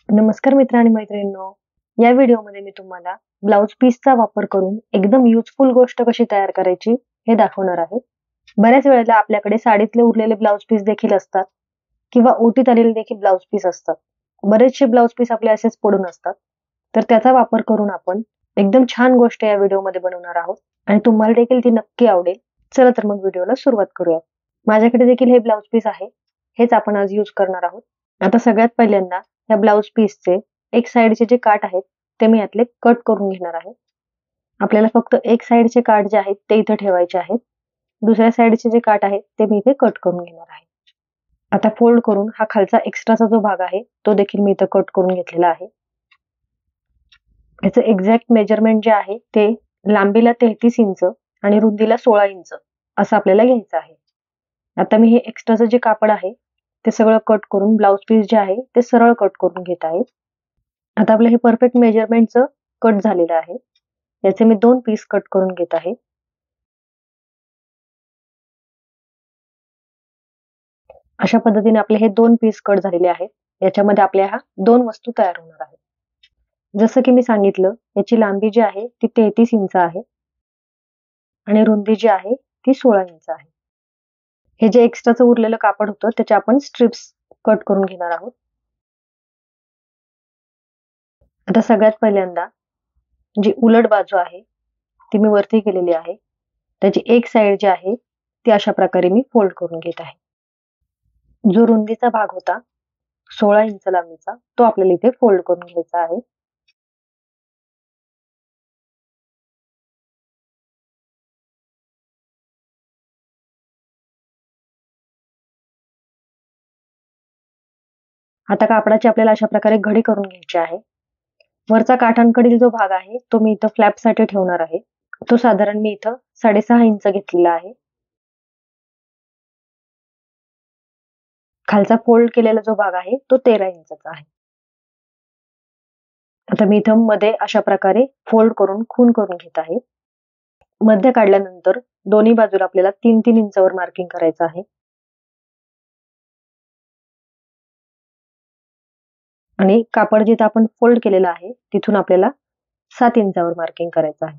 नमस्कार मित्र आणि मैत्रिणींनो. या व्हिडिओमध्ये मी तुम्हाला ब्लाउज पीसचा वापर करून एकदम युजफुल गोष्ट कशी तयार करायची हे दाखवणार आहे. बऱ्याच वेळेला आपल्याकडे साडीतले उरलेले ब्लाउज पीस देखील असतात किंवा ओटीत आलेले देखील ब्लाउज पीस असतात. बरेचसे ब्लाउज पीस आपले असेच पडून असतात. तर त्याचा वापर करून आपण एकदम छान गोष्ट या व्हिडिओमध्ये बनवणार आहोत आणि तुम्हाला देखील ती नक्की आवडेल. चला तर मग व्हिडिओला सुरुवात करूया. माझ्याकडे देखील हे ब्लाउज पीस आहे. हेच आपण आज यूज करणार आहोत. आता सगळ्यात पहिल्यांदा या ब्लाउज पीसचे एक साइडचे जे काठ आहेत ते मी यातले कट करून घेणार आहे. आपल्याला फक्त एक साइडचे काठ जे आहेत ते इथे ठेवायचे आहेत. दुसऱ्या साइडचे जे काठ आहेत ते मी इथे कट करून घेणार आहे. आता फोल्ड करून हा खालचा एक्स्ट्राचा जो भाग आहे तो देखील मी इथे कट करून घेतलेला आहे. याचं एक्झॅक्ट मेजरमेंट जे आहे ते लांबीला 33 इंच आणि रुंदीला 16 इंच असं आपल्याला घ्यायचं आहे. आता मी हे एक्स्ट्राचं जे कापड आहे ते सगळं कट करून ब्लाउज पीस जे आहे ते सरळ कट करून घेत आहे. आता आपलं हे परफेक्ट मेजरमेंटचं कट झालेलं आहे. याचे मी 2 पीस कट करून घेत आहे. अशा पद्धतीने आपले हे 2 पीस कट झालेले आहेत. याच्यामध्ये आपल्या ह्या 2 वस्तू तयार होणार आहेत. जसं की मी सांगितलं, याची लांबी जी आहे ती 33 इंच आहे आणि रुंदी जी आहे ती 16 इंच आहे. हे जे एक्स्ट्राचं उरलेलं कापड होतं त्याचे आपण स्ट्रिप्स कट करून घेणार आहोत. आता सगळ्यात पहिल्यांदा जी उलट बाजू आहे ती मी वरती केलेली आहे. त्याची एक साइड जी आहे ती अशा प्रकारे मी फोल्ड करून घेत आहे. जो रुंदीचा भाग होता 16 इंच लांबीचा तो आपल्याला इथे फोल्ड करून घ्यायचा आहे. आता कापडाची आपल्याला अशा प्रकारे घडी करून घ्यायची आहे. वरचा काठांकडील जो भाग आहे तो मी इथं फ्लॅपसाठी ठेवणार आहे. तो साधारण मी इथं 6.5 इंच घेतलेला आहे. खालचा फोल्ड केलेला जो भाग आहे तो 13 इंचचा आहे. आता मी इथं मध्ये अशा प्रकारे फोल्ड करून खून करून घेत आहे. मध्य काढल्यानंतर दोन्ही बाजूला आपल्याला 3-3 इंचावर मार्किंग करायचं आहे. आणि कापड जिथं आपण फोल्ड केलेलं आहे तिथून आपल्याला 7 इंचावर मार्किंग करायचं आहे.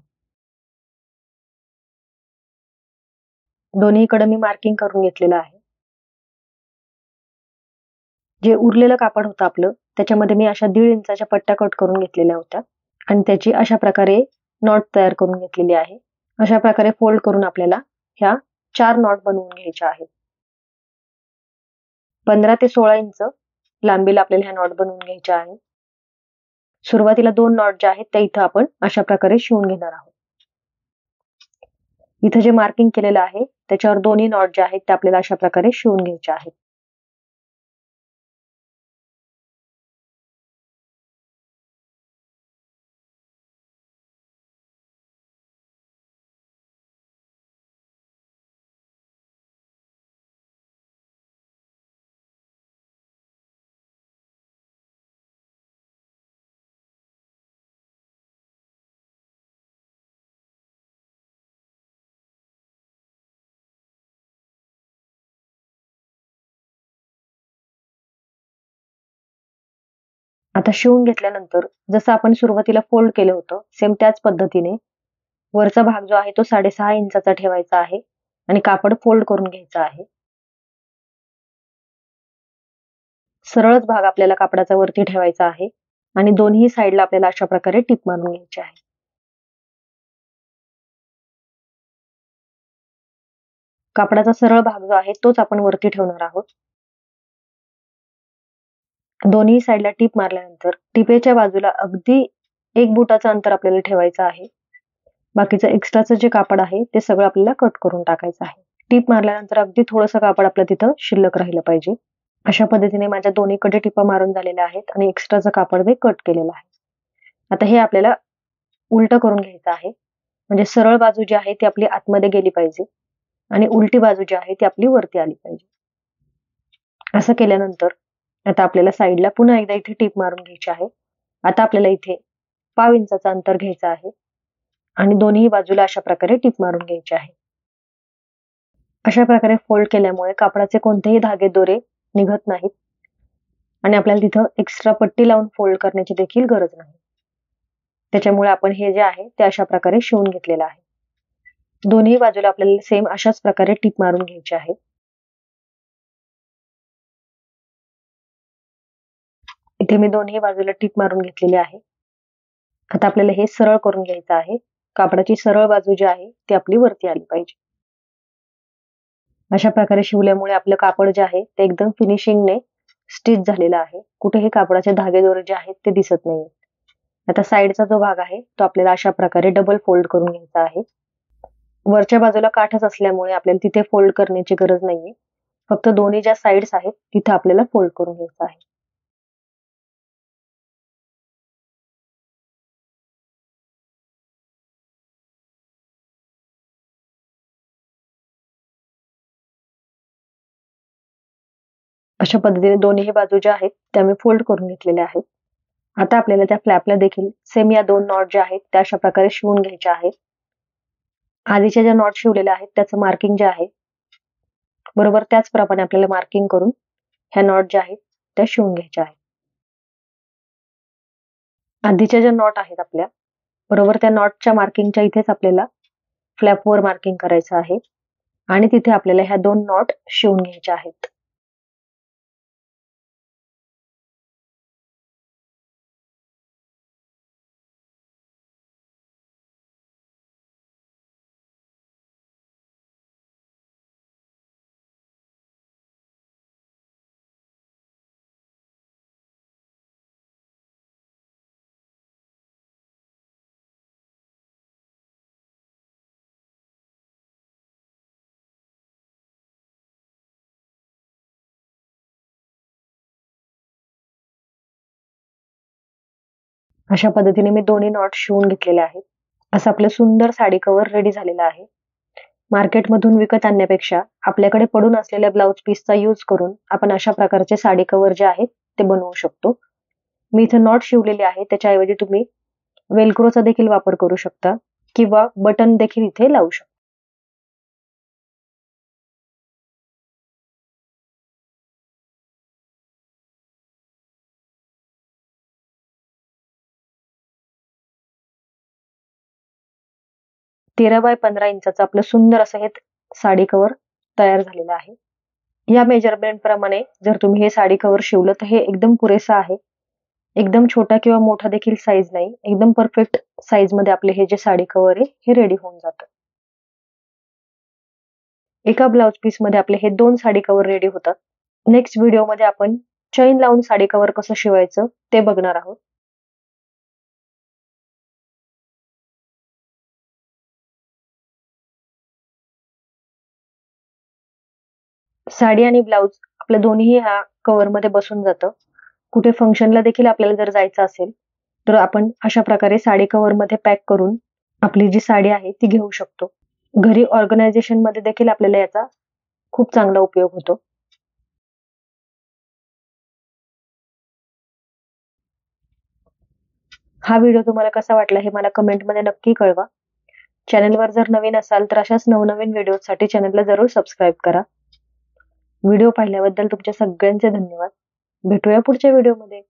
दोन्हीकडे मी मार्किंग करून घेतलेलं आहे. जे उरलेलं कापड होतं आपलं त्याच्यामध्ये मी अशा 1.5 इंचाच्या पट्ट्या कट करून घेतलेल्या होत्या आणि त्याची अशा प्रकारे नॉट तयार करून घेतलेली आहे. अशा प्रकारे फोल्ड करून आपल्याला ह्या 4 नॉट बनवून घ्यायच्या आहेत. 15 ते 16 इंच लांबीला आपल्याला ह्या नॉट बनवून घ्यायच्या आहेत. सुरुवातीला 2 नॉट ज्या आहेत त्या इथं आपण अशा प्रकारे शिवून घेणार आहोत. इथं जे मार्किंग केलेलं आहे त्याच्यावर दोन्ही नॉट ज्या आहेत त्या आपल्याला अशा प्रकारे शिवून घ्यायच्या आहेत. आता शिवून घेतल्यानंतर जसं आपण सुरुवातीला फोल्ड केलं होतं सेम त्याच पद्धतीने वरचा भाग जो आहे तो 6.5 इंचाचा ठेवायचा आहे आणि कापड फोल्ड करून घ्यायचा आहे. सरळच भाग आपल्याला कापडाचा वरती ठेवायचा आहे आणि दोन्ही साईडला आपल्याला अशा प्रकारे टिप मारून घ्यायची आहे. कापडाचा सरळ भाग जो आहे तोच आपण वरती ठेवणार आहोत. दोन्ही साईडला टिप मारल्यानंतर टिपेच्या बाजूला अगदी 1 बुटाचं अंतर आपल्याला ठेवायचं आहे. बाकीचं एक्स्ट्राचं जे कापड आहे ते सगळं आपल्याला कट करून टाकायचं आहे. टिप मारल्यानंतर अगदी थोडंसं कापड आपलं तिथं शिल्लक राहिलं पाहिजे. अशा पद्धतीने माझ्या दोन्हीकडे टिपा मारून झालेल्या आहेत आणि एक्स्ट्राचं कापड मी कट केलेलं आहे. आता हे आपल्याला उलट करून घ्यायचं आहे. म्हणजे सरळ बाजू जी आहे ती आपली आतमध्ये गेली पाहिजे आणि उलटी बाजू जी आहे ती आपली वरती आली पाहिजे. असं केल्यानंतर आता आपल्याला साईडला पुन्हा एकदा इथे टिप मारून घ्यायची आहे. आता आपल्याला इथे 1/2 इंचाचं अंतर घ्यायचं आहे आणि दोन्ही बाजूला अशा प्रकारे टिप मारून घ्यायची आहे. अशा प्रकारे फोल्ड केल्यामुळे कापडाचे कोणतेही धागे दोरे निघत नाहीत. आणि आपल्याला तिथं एक्स्ट्रा पट्टी लावून फोल्ड करण्याची देखील गरज नाही. त्याच्यामुळे आपण हे जे आहे ते अशा प्रकारे शिवून घेतलेलं आहे. दोन्ही बाजूला आपल्याला सेम अशाच प्रकारे टिप मारून घ्यायची आहे. इथे मी दोन्ही बाजूला टिप मारून घेतलेली आहे. आता आपल्याला हे सरळ करून घ्यायचं आहे. कापडाची सरळ बाजू जी आहे ती आपली वरती आली पाहिजे. अशा प्रकारे शिवल्यामुळे आपलं कापड जे आहे ते एकदम फिनिशिंगने स्टिच झालेलं आहे. कुठेही कापडाचे धागेदोरे जे आहेत ते दिसत नाही. आता साईडचा जो भाग आहे तो आपल्याला अशा प्रकारे डबल फोल्ड करून घ्यायचा आहे. वरच्या बाजूला काठच असल्यामुळे आपल्याला तिथे फोल्ड करण्याची गरज नाहीये. फक्त दोन्ही ज्या साईड्स आहेत तिथे आपल्याला फोल्ड करून घ्यायचं आहे. अशा पद्धतीने दोन्ही बाजू ज्या आहेत त्या मी फोल्ड करून घेतलेल्या आहेत. आता आपल्याला त्या फ्लॅपला देखील सेम या 2 नॉट ज्या आहेत त्या अशा प्रकारे शिवून घ्यायच्या आहेत. आधीच्या ज्या नॉट शिवलेल्या आहेत त्याचं मार्किंग जे आहे बरोबर त्याचप्रमाणे आपल्याला मार्किंग करून ह्या नॉट ज्या आहेत त्या शिवून घ्यायच्या आहेत. आधीच्या ज्या नॉट आहेत आपल्या बरोबर त्या नॉटच्या मार्किंगच्या इथेच आपल्याला फ्लॅपवर मार्किंग करायचं आहे आणि तिथे आपल्याला ह्या 2 नॉट शिवून घ्यायच्या आहेत. अशा पद्धतीने मी दोन्ही नॉट शिवून घेतलेले आहेत. असं आपलं सुंदर साडी कव्हर रेडी झालेलं आहे. मार्केटमधून विकत आणण्यापेक्षा आपल्याकडे पडून असलेल्या ब्लाउज पीसचा यूज करून आपण अशा प्रकारचे साडी कव्हर जे आहेत ते बनवू शकतो. मी इथे नॉट शिवलेले आहे त्याच्याऐवजी तुम्ही वेलक्रोचा देखील वापर करू शकता किंवा बटन देखील इथे लावू शकता. तेरा बाय 15 इंचाचं आपलं सुंदर असं हे साडी कव्हर तयार झालेलं आहे. या मेजरमेंट प्रमाणे जर तुम्ही हे साडी कव्हर शिवलं तर हे एकदम पुरेसं आहे. एकदम छोटा किंवा मोठा देखील साईज नाही. एकदम परफेक्ट साईज मध्ये आपले हे जे साडी कव्हर आहे हे रेडी होऊन जातं. एका ब्लाउज पीस मध्ये आपले हे 2 साडी कव्हर रेडी होतात. नेक्स्ट व्हिडिओमध्ये आपण चैन लावून साडी कव्हर कसं शिवायचं ते बघणार आहोत. साडी आणि ब्लाउज आपल्या दोन्ही ह्या कव्हर मध्ये बसून जातं. कुठे फंक्शनला देखील आपल्याला जर जायचं असेल तर आपण अशा प्रकारे साडी कव्हर मध्ये पॅक करून आपली जी साडी आहे ती घेऊ शकतो. घरी ऑर्गनायझेशन मध्ये देखील आपल्याला याचा खूप चांगला उपयोग होतो. हा व्हिडिओ तुम्हाला कसा वाटला हे मला कमेंटमध्ये नक्की कळवा. चॅनलवर जर नवीन असाल तर अशाच नवनवीन व्हिडिओसाठी चॅनलला जरूर सबस्क्राईब करा. व्हिडिओ पाहिल्याबद्दल तुमच्या सगळ्यांचे धन्यवाद. भेटूया पुढच्या व्हिडिओमध्ये.